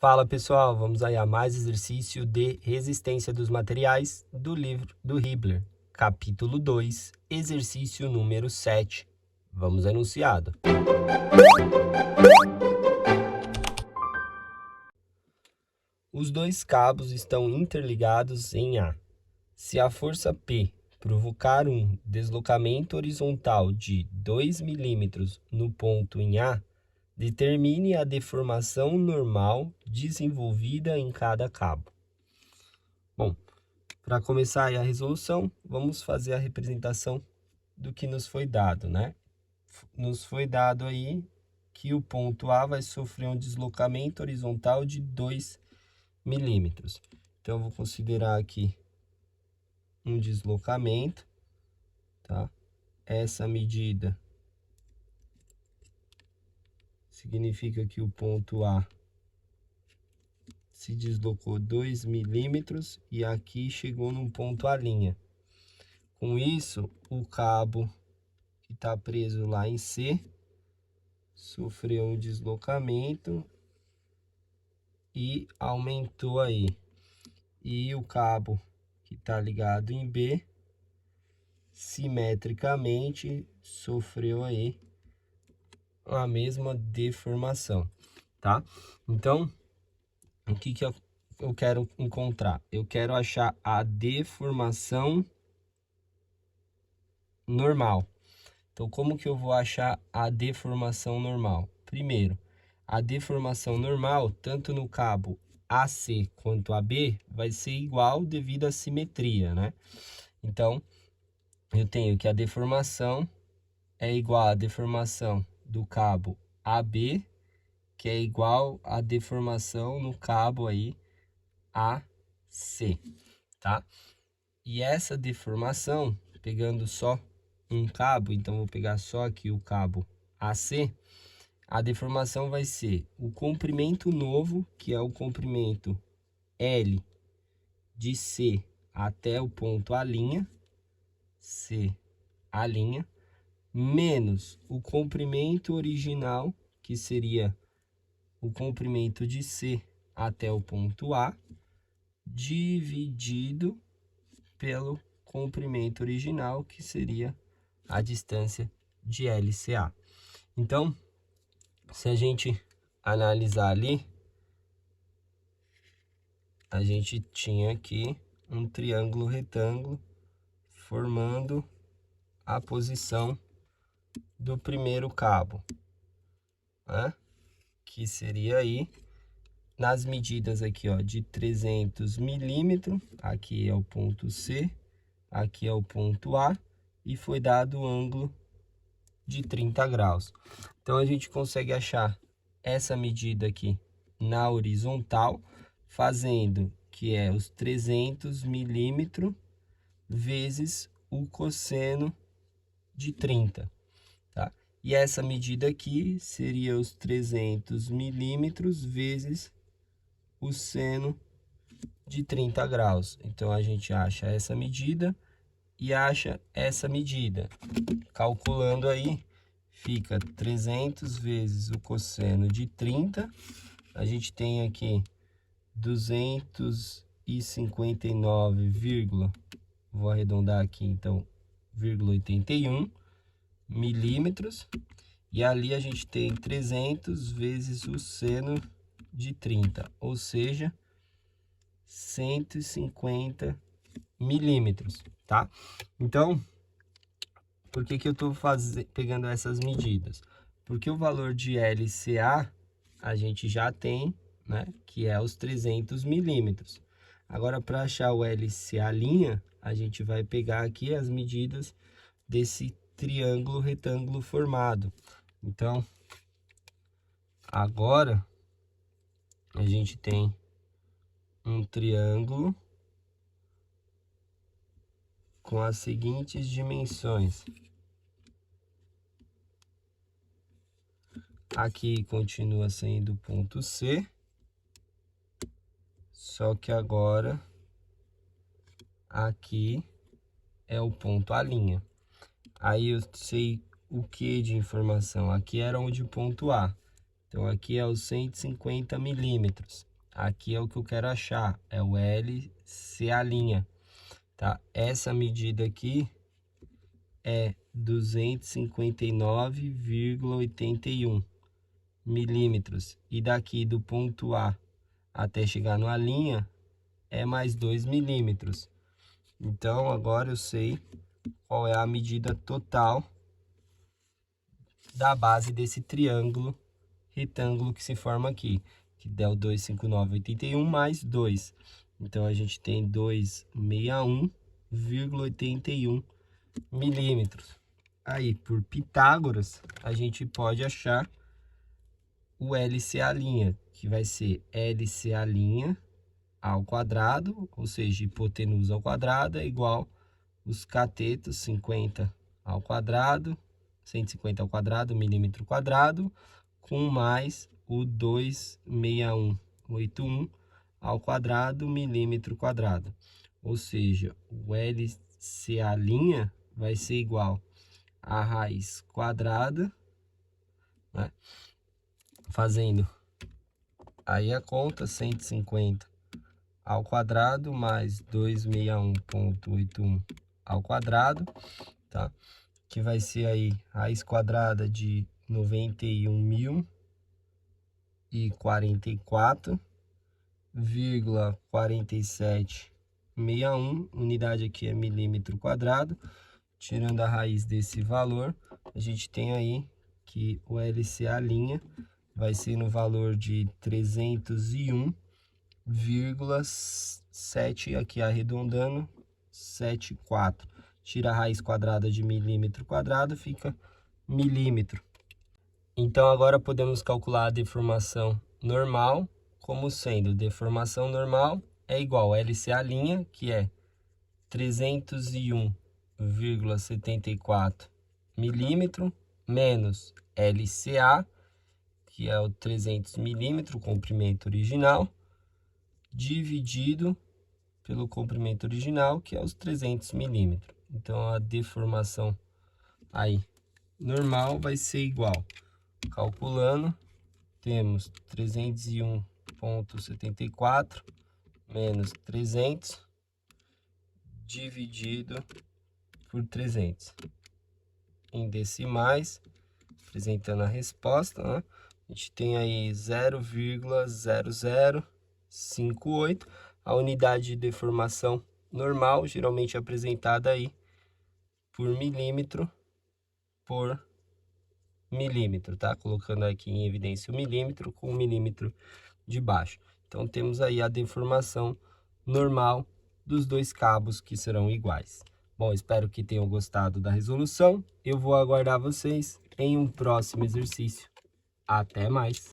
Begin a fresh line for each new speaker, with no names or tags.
Fala pessoal, vamos aí a mais exercício de resistência dos materiais do livro do Hibbeler, capítulo 2, exercício número 7. Vamos ao enunciado. Os dois cabos estão interligados em A. Se a força P provocar um deslocamento horizontal de 2 milímetros no ponto em A, determine a deformação normal desenvolvida em cada cabo. Bom, para começar aí a resolução, vamos fazer a representação do que nos foi dado, né? Nos foi dado aí que o ponto A vai sofrer um deslocamento horizontal de 2 milímetros. Então, eu vou considerar aqui um deslocamento, tá? Essa medida significa que o ponto A se deslocou 2 milímetros e aqui chegou num ponto A'. Com isso, o cabo que está preso lá em C sofreu um deslocamento e aumentou aí. E o cabo que está ligado em B, simetricamente, sofreu aí a mesma deformação, tá? Então, o que eu quero encontrar? Eu quero achar a deformação normal. Então, como que eu vou achar a deformação normal? Primeiro, a deformação normal, tanto no cabo AC quanto AB, vai ser igual devido à simetria, né? Então, eu tenho que a deformação é igual à deformação do cabo AB, que é igual à deformação no cabo aí AC, tá? E essa deformação, pegando só um cabo, então vou pegar só aqui o cabo AC, a deformação vai ser o comprimento novo, que é o comprimento L de C até o ponto A', C A', menos o comprimento original, que seria o comprimento de C até o ponto A, dividido pelo comprimento original, que seria a distância de LCA. Então, se a gente analisar ali, a gente tinha aqui um triângulo retângulo formando a posição do primeiro cabo, né? Que seria aí, nas medidas aqui, ó, de 300 milímetros, aqui é o ponto C, aqui é o ponto A, e foi dado o ângulo de 30 graus. Então, a gente consegue achar essa medida aqui na horizontal, fazendo que é os 300 milímetros vezes o cosseno de 30, tá? E essa medida aqui seria os 300 milímetros vezes o seno de 30 graus. Então, a gente acha essa medida e acha essa medida. Calculando aí, fica 300 vezes o cosseno de 30. A gente tem aqui 259, vou arredondar aqui então, 0,81 milímetros. E ali a gente tem 300 vezes o seno de 30, ou seja, 150 milímetros, tá? Então, por que eu estou pegando essas medidas? Porque o valor de LCA a gente já tem, né? Que é os 300 milímetros. Agora, para achar o LCA', a gente vai pegar aqui as medidas desse triângulo retângulo formado. Então, agora a gente tem um triângulo com as seguintes dimensões. Aqui continua sendo o ponto C, só que agora aqui é o ponto A'. Aí eu sei o que de informação? Aqui era onde o ponto A. Então aqui é os 150 milímetros, aqui é o que eu quero achar, é o LCA', tá? Essa medida aqui é 259,81 milímetros. E daqui do ponto A até chegar numa linha é mais 2 milímetros. Então, agora eu sei qual é a medida total da base desse triângulo retângulo que se forma aqui, que deu 259,81 mais 2. Então, a gente tem 261,81 milímetros. Aí, por Pitágoras, a gente pode achar o LCA', que vai ser LCA' ao quadrado, ou seja, hipotenusa ao quadrado é igual os catetos 50 ao quadrado, 150 ao quadrado, milímetro quadrado, com mais o 261,81 ao quadrado, milímetro quadrado. Ou seja, o LCA' vai ser igual a raiz quadrada, né? Fazendo aí a conta, 150 ao quadrado mais 261,81 ao quadrado, tá? Que vai ser aí raiz quadrada de 91.044,4761, unidade aqui é milímetro quadrado. Tirando a raiz desse valor, a gente tem aí que o LCA' vai ser no valor de 301,7, aqui arredondando, 74. Tira a raiz quadrada de milímetro quadrado, fica milímetro. Então, agora podemos calcular a deformação normal, como sendo deformação normal é igual a LCA', que é 301,74 milímetro, menos LCA, que é o 300 milímetros, o comprimento original, dividido pelo comprimento original, que é os 300 milímetros. Então, a deformação aí normal vai ser igual, calculando, temos 301,74 menos 300 dividido por 300. Em decimais, apresentando a resposta, né? A gente tem aí 0,0058, a unidade de deformação normal, geralmente apresentada aí por milímetro por milímetro, tá? Colocando aqui em evidência o milímetro com o milímetro de baixo. Então, temos aí a deformação normal dos dois cabos que serão iguais. Bom, espero que tenham gostado da resolução. Eu vou aguardar vocês em um próximo exercício. Até mais!